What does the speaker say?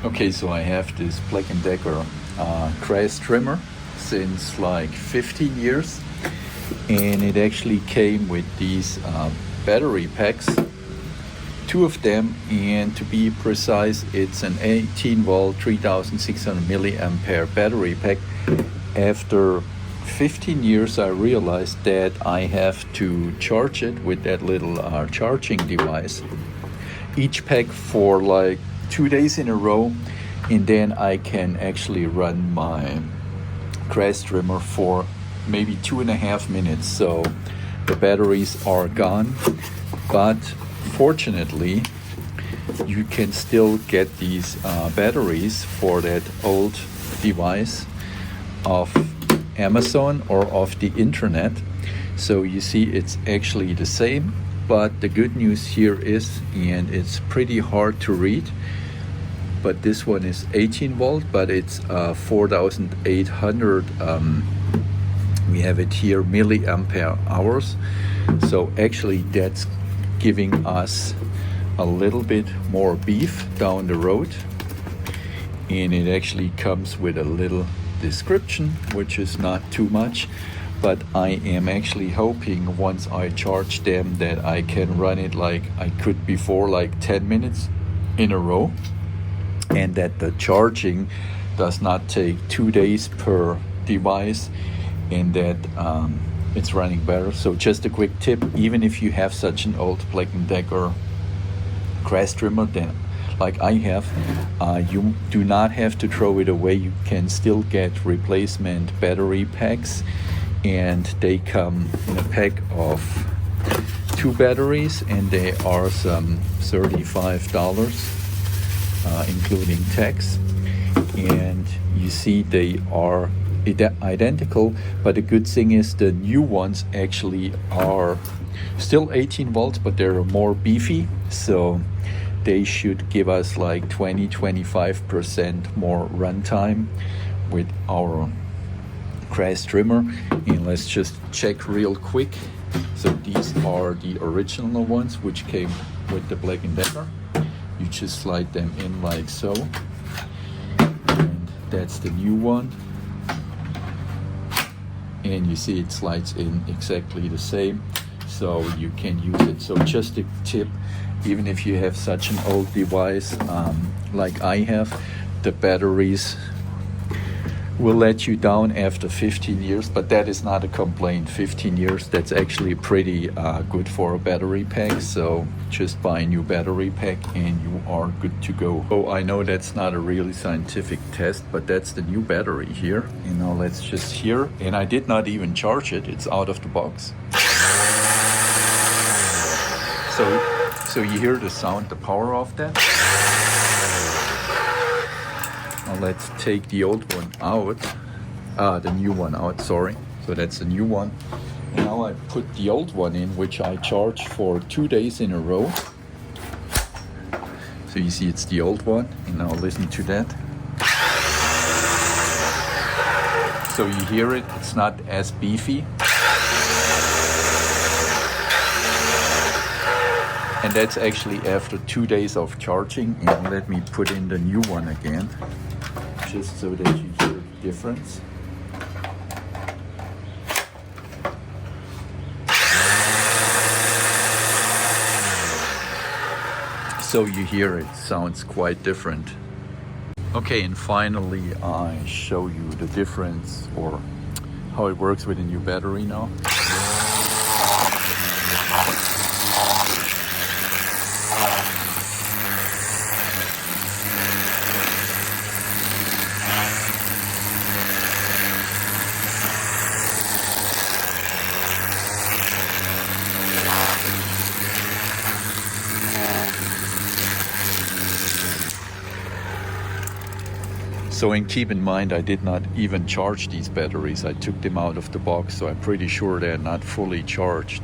Okay, so I have this Black Decker Cordless trimmer since like 15 years, and it actually came with these battery packs, 2 of them, and to be precise, it's an 18 volt 3600 milliampere battery pack. After 15 years I realized that I have to charge it with that little charging device, each pack for like 2 days in a row, and then I can actually run my grass trimmer for maybe 2.5 minutes. So the batteries are gone, but fortunately you can still get these batteries for that old device of Amazon or off the internet. So you see it's actually the same, but the good news here is, and it's pretty hard to read, but this one is 18 volt, but it's 4800 we have it here milliampere hours. So actually that's giving us a little bit more beef down the road, and it actually comes with a little description, which is not too much, but I am actually hoping once I charge them that I can run it like I could before, like 10 minutes in a row, and that the charging does not take 2 days per device, and that it's running better. So just a quick tip, even if you have such an old Black Decker grass trimmer, then like I have, you do not have to throw it away. You can still get replacement battery packs, and they come in a pack of 2 batteries, and they are some $35 including tax. And you see they are identical, but the good thing is the new ones actually are still 18 volts, but they're more beefy, so they should give us like 20-25% more runtime with our grass trimmer. And let's just check real quick. So these are the original ones which came with the Black Decker. You just slide them in like so, and that's the new one, and you see it slides in exactly the same, so you can use it. So just a tip, even if you have such an old device like I have, the batteries will let you down after 15 years, but that is not a complaint. 15 years, that's actually pretty good for a battery pack. So just buy a new battery pack and you are good to go. Oh, I know that's not a really scientific test, but that's the new battery here. You know, let's just hear, and I did not even charge it, it's out of the box. So you hear the sound, the power of that. Now let's take the old one out, the new one out, sorry. So that's the new one. And now I put the old one in, which I charged for 2 days in a row. So you see it's the old one, and now listen to that. So you hear it, it's not as beefy. And that's actually after 2 days of charging. And let me put in the new one again, just so that you hear the difference. So you hear it sounds quite different. Okay, and finally I show you the difference, or how it works with a new battery now. So, and keep in mind, I did not even charge these batteries. I took them out of the box, so I'm pretty sure they're not fully charged.